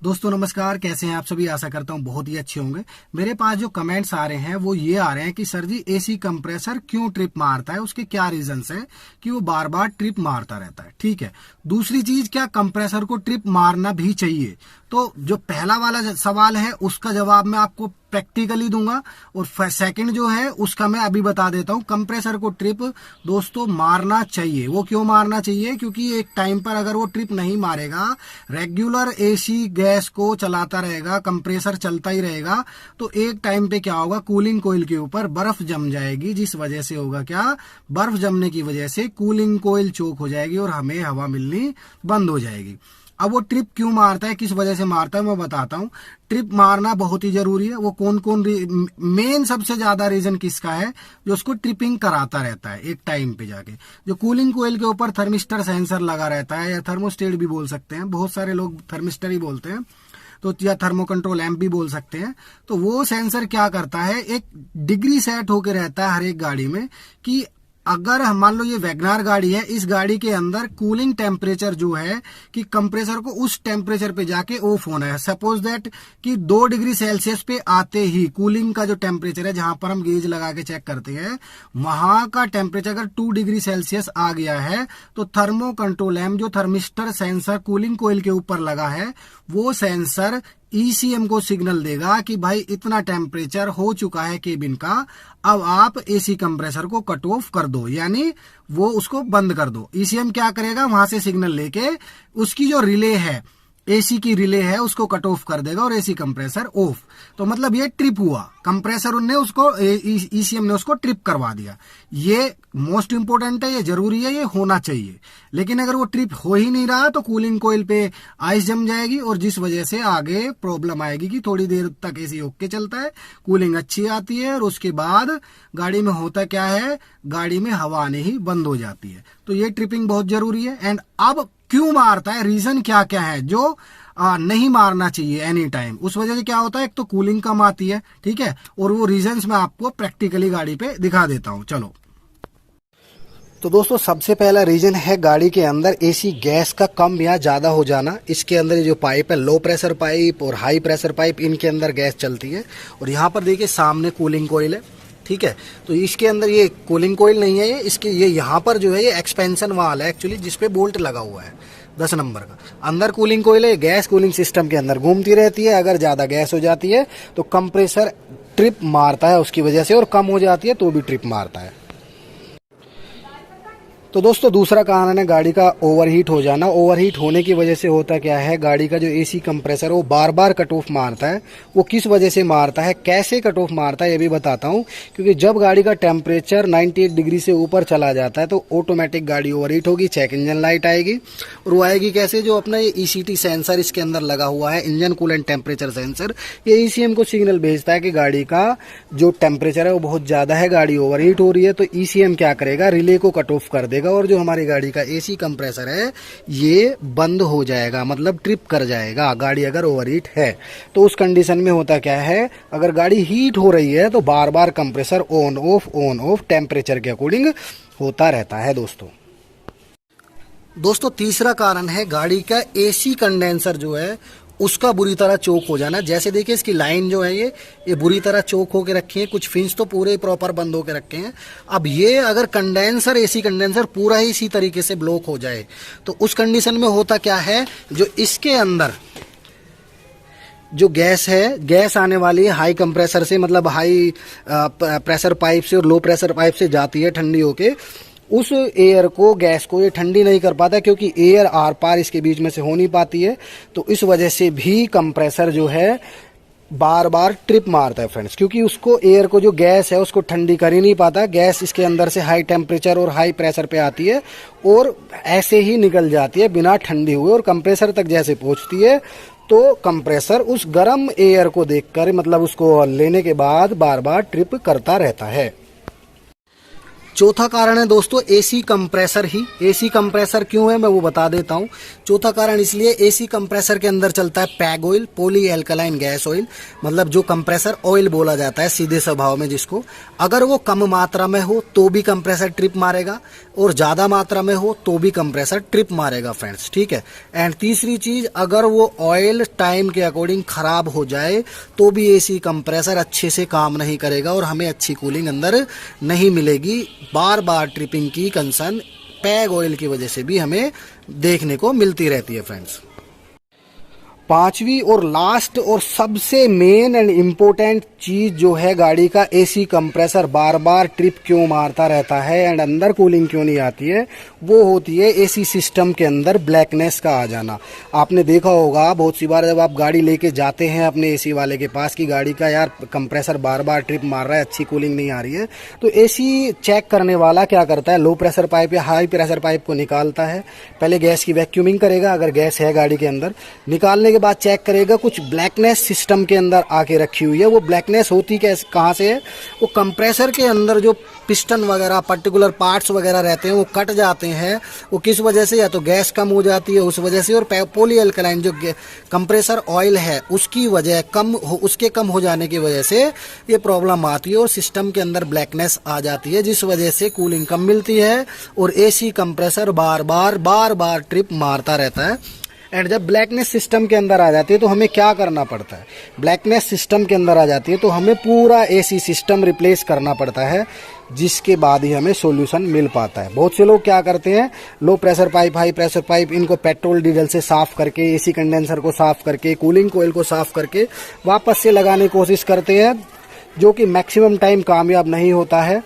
दोस्तों नमस्कार, कैसे हैं आप सभी। आशा करता हूं बहुत ही अच्छे होंगे। मेरे पास जो कमेंट्स आ रहे हैं वो ये आ रहे हैं कि सर जी एसी कंप्रेसर क्यों ट्रिप मारता है, उसके क्या रीजंस है कि वो बार बार ट्रिप मारता रहता है। ठीक है, दूसरी चीज, क्या कंप्रेसर को ट्रिप मारना भी चाहिए। तो जो पहला वाला सवाल है उसका जवाब मैं आपको प्रैक्टिकली दूंगा, और सेकंड जो है उसका मैं अभी बता देता हूं। कंप्रेसर को ट्रिप दोस्तों मारना चाहिए। वो क्यों मारना चाहिए? क्योंकि एक टाइम पर अगर वो ट्रिप नहीं मारेगा, रेगुलर एसी गैस को चलाता रहेगा, कंप्रेसर चलता ही रहेगा, तो एक टाइम पे क्या होगा, कूलिंग कोयल के ऊपर बर्फ जम जाएगी, जिस वजह से होगा क्या, बर्फ जमने की वजह से कूलिंग कोयल चोक हो जाएगी और हमें हवा मिलनी बंद हो जाएगी। अब वो ट्रिप क्यों मारता है, किस वजह से मारता है, मैं बताता हूं। ट्रिप मारना बहुत ही जरूरी है। वो कौन कौन मेन सबसे ज्यादा रीजन किसका है जो उसको ट्रिपिंग कराता रहता है एक टाइम पे जाके? जो कूलिंग कोयल के ऊपर थर्मिस्टर सेंसर लगा रहता है, या थर्मोस्टेट भी बोल सकते हैं, बहुत सारे लोग थर्मिस्टर ही बोलते हैं, तो या थर्मो कंट्रोल एम्प भी बोल सकते हैं। तो वो सेंसर क्या करता है, एक डिग्री सेट होके रहता है हर एक गाड़ी में कि अगर हम मान लो ये वैगनार गाड़ी है, इस गाड़ी के अंदर कूलिंग टेम्परेचर जो है कि कंप्रेसर को उस टेम्परेचर पे जाके ऑफ होना है। सपोज दैट कि 2 डिग्री सेल्सियस पे आते ही कूलिंग का जो टेम्परेचर है, जहां पर हम गेज लगा के चेक करते हैं, वहां का टेम्परेचर अगर 2 डिग्री सेल्सियस आ गया है तो थर्मो कंट्रोल एम्प, जो थर्मिस्टर सेंसर कूलिंग कोयल के ऊपर लगा है, वो सेंसर ईसीएम को सिग्नल देगा कि भाई इतना टेम्परेचर हो चुका है केबिन का, अब आप एसी कंप्रेसर को कट ऑफ कर दो, यानी वो उसको बंद कर दो। ईसीएम क्या करेगा, वहां से सिग्नल लेके उसकी जो रिले है, एसी की रिले है, उसको कट ऑफ कर देगा और एसी कंप्रेसर ऑफ। तो मतलब ये ट्रिप हुआ, कंप्रेसर ने उसको, ईसीएम ने उसको ट्रिप करवा दिया। ये मोस्ट इंपोर्टेंट है, ये जरूरी है, ये होना चाहिए। लेकिन अगर वो ट्रिप हो ही नहीं रहा तो कूलिंग कोयल पे आइस जम जाएगी, और जिस वजह से आगे प्रॉब्लम आएगी कि थोड़ी देर तक एसी ओके चलता है, कूलिंग अच्छी आती है, और उसके बाद गाड़ी में होता क्या है, गाड़ी में हवा आने ही बंद हो जाती है। तो ये ट्रिपिंग बहुत जरूरी है। एंड अब क्यों मारता है, रीजन क्या क्या है जो नहीं मारना चाहिए एनी टाइम, उस वजह से क्या होता है, एक तो कूलिंग कम आती है, ठीक है, और वो रीजंस मैं आपको प्रैक्टिकली गाड़ी पे दिखा देता हूं। चलो, तो दोस्तों सबसे पहला रीजन है गाड़ी के अंदर एसी गैस का कम या ज़्यादा हो जाना। इसके अंदर जो पाइप है, लो प्रेशर पाइप और हाई प्रेशर पाइप, इनके अंदर गैस चलती है। और यहाँ पर देखिए सामने कूलिंग कोयल है, ठीक है, तो इसके अंदर ये कूलिंग कोयल नहीं है, ये इसके ये यहाँ पर जो है ये एक्सपेंशन वाल है एक्चुअली, जिसपे बोल्ट लगा हुआ है 10 नंबर का। अंदर कूलिंग कोयल है, गैस कूलिंग सिस्टम के अंदर घूमती रहती है। अगर ज़्यादा गैस हो जाती है तो कंप्रेसर ट्रिप मारता है उसकी वजह से, और कम हो जाती है तो भी ट्रिप मारता है। तो दोस्तों दूसरा कारण है गाड़ी का ओवरहीट हो जाना। ओवरहीट होने की वजह से होता क्या है, गाड़ी का जो एसी कंप्रेसर वो बार बार कट ऑफ मारता है। वो किस वजह से मारता है, कैसे कट ऑफ मारता है, ये भी बताता हूँ। क्योंकि जब गाड़ी का टेम्परेचर 98 डिग्री से ऊपर चला जाता है तो ऑटोमेटिक गाड़ी ओवरहीट होगी, चेक इंजन लाइट आएगी। और वो आएगी कैसे, जो अपना ये ईसीटी सेंसर इसके अंदर लगा हुआ है, इंजन कूलेंट टेम्परेचर सेंसर, ये ईसीएम को सिग्नल भेजता है कि गाड़ी का जो टेम्परेचर है वो बहुत ज़्यादा है, गाड़ी ओवरहीट हो रही है। तो ईसीएम क्या करेगा, रिले को कट ऑफ कर देगा, और जो हमारी गाड़ी का एसी कंप्रेसर है ये बंद हो जाएगा, मतलब ट्रिप कर जाएगा गाड़ी अगर ओवरहीट है। तो उस कंडीशन में होता क्या है, अगर गाड़ी हीट हो रही है तो बार बार कंप्रेसर ऑन ऑफ टेम्परेचर के अकॉर्डिंग होता रहता है। दोस्तों तीसरा कारण है गाड़ी का एसी कंडेंसर जो है उसका बुरी तरह चोक हो जाना। जैसे देखिए इसकी लाइन जो है ये बुरी तरह चोक होके रखी है, कुछ फिन्स तो पूरे प्रॉपर बंद होके रखे हैं। अब ये अगर कंडेंसर, एसी कंडेंसर पूरा ही इसी तरीके से ब्लॉक हो जाए तो उस कंडीशन में होता क्या है, जो इसके अंदर जो गैस है, गैस आने वाली है हाई कंप्रेसर से, मतलब हाई प्रेशर पाइप से और लो प्रेशर पाइप से जाती है ठंडी होके, उस एयर को, गैस को ये ठंडी नहीं कर पाता, क्योंकि एयर आर पार इसके बीच में से हो नहीं पाती है। तो इस वजह से भी कंप्रेसर जो है बार बार ट्रिप मारता है फ्रेंड्स, क्योंकि उसको एयर को, जो गैस है उसको ठंडी कर ही नहीं पाता। गैस इसके अंदर से हाई टेम्परेचर और हाई प्रेशर पे आती है और ऐसे ही निकल जाती है बिना ठंडी हुए, और कंप्रेसर तक जैसे पहुंचती है तो कंप्रेसर उस गर्म एयर को देखकर, मतलब उसको लेने के बाद बार बार ट्रिप करता रहता है। चौथा कारण है दोस्तों एसी कंप्रेसर ही। एसी कंप्रेसर क्यों है मैं वो बता देता हूँ। चौथा कारण इसलिए, एसी कंप्रेसर के अंदर चलता है peg oil, poly alkaline gas oil, मतलब जो कंप्रेसर ऑयल बोला जाता है सीधे स्वभाव में जिसको। अगर वो कम मात्रा में हो तो भी कंप्रेसर ट्रिप मारेगा, और ज्यादा मात्रा में हो तो भी कंप्रेसर ट्रिप मारेगा फ्रेंड्स, ठीक है। एंड तीसरी चीज, अगर वो ऑयल टाइम के अकॉर्डिंग खराब हो जाए तो भी एसी कंप्रेसर अच्छे से काम नहीं करेगा और हमें अच्छी कूलिंग अंदर नहीं मिलेगी। बार बार ट्रिपिंग की कंसर्न पैग ऑयल की वजह से भी हमें देखने को मिलती रहती है फ्रेंड्स। पांचवी और लास्ट और सबसे मेन एंड इम्पोर्टेंट चीज जो है गाड़ी का, एसी कंप्रेसर बार बार ट्रिप क्यों मारता रहता है एंड अंदर कूलिंग क्यों नहीं आती है, वो होती है एसी सिस्टम के अंदर ब्लैकनेस का आ जाना। आपने देखा होगा बहुत सी बार जब आप गाड़ी लेके जाते हैं अपने एसी वाले के पास कि गाड़ी का यार कंप्रेसर बार बार ट्रिप मार रहा है, अच्छी कूलिंग नहीं आ रही है, तो एसी चेक करने वाला क्या करता है, लो प्रेशर पाइप या हाई प्रेशर पाइप को निकालता है। पहले गैस की वैक्यूमिंग करेगा, अगर गैस है गाड़ी के अंदर, निकालने के बाद चेक करेगा कुछ ब्लैकनेस सिस्टम के अंदर आके रखी हुई है। वो ब्लैकनेस होती कहाँ से है, वो कंप्रेसर के अंदर जो पिस्टन वगैरह पर्टिकुलर पार्ट्स वगैरह रहते हैं वो कट जाते हैं। वो किस वजह से, या तो गैस कम हो जाती है उस वजह से, और पॉली अल्कलाइन जो कंप्रेसर ऑयल है उसकी वजह उसके कम हो जाने की वजह से ये प्रॉब्लम आती है और सिस्टम के अंदर ब्लैकनेस आ जाती है, जिस वजह से कूलिंग कम मिलती है और एसी कंप्रेसर बार बार ट्रिप मारता रहता है। एंड जब ब्लैकनेस सिस्टम के अंदर आ जाती है तो हमें क्या करना पड़ता है, ब्लैकनेस सिस्टम के अंदर आ जाती है तो हमें पूरा एसी सिस्टम रिप्लेस करना पड़ता है, जिसके बाद ही हमें सॉल्यूशन मिल पाता है। बहुत से लोग क्या करते हैं, low pressure pipe high pressure pipe इनको पेट्रोल डीजल से साफ करके, एसी कंडेंसर को साफ करके, कूलिंग कोयल को साफ करके वापस से लगाने की कोशिश करते हैं, जो कि मैक्सिमम टाइम कामयाब नहीं होता है।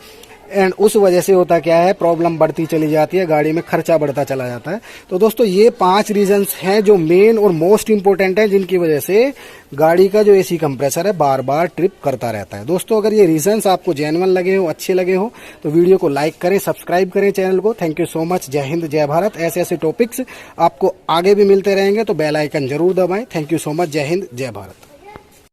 एंड उस वजह से होता क्या है, प्रॉब्लम बढ़ती चली जाती है, गाड़ी में खर्चा बढ़ता चला जाता है। तो दोस्तों ये 5 रीजंस हैं जो मेन और मोस्ट इंपोर्टेंट हैं, जिनकी वजह से गाड़ी का जो एसी कंप्रेसर है बार बार ट्रिप करता रहता है। दोस्तों अगर ये रीजंस आपको जेन्युइन लगे हो, अच्छे लगे हो, तो वीडियो को लाइक करें, सब्सक्राइब करें चैनल को। Thank you so much. जय हिंद जय भारत। ऐसे ऐसे टॉपिक्स आपको आगे भी मिलते रहेंगे तो बेल आइकन जरूर दबाएं। Thank you so much. जय हिंद जय भारत।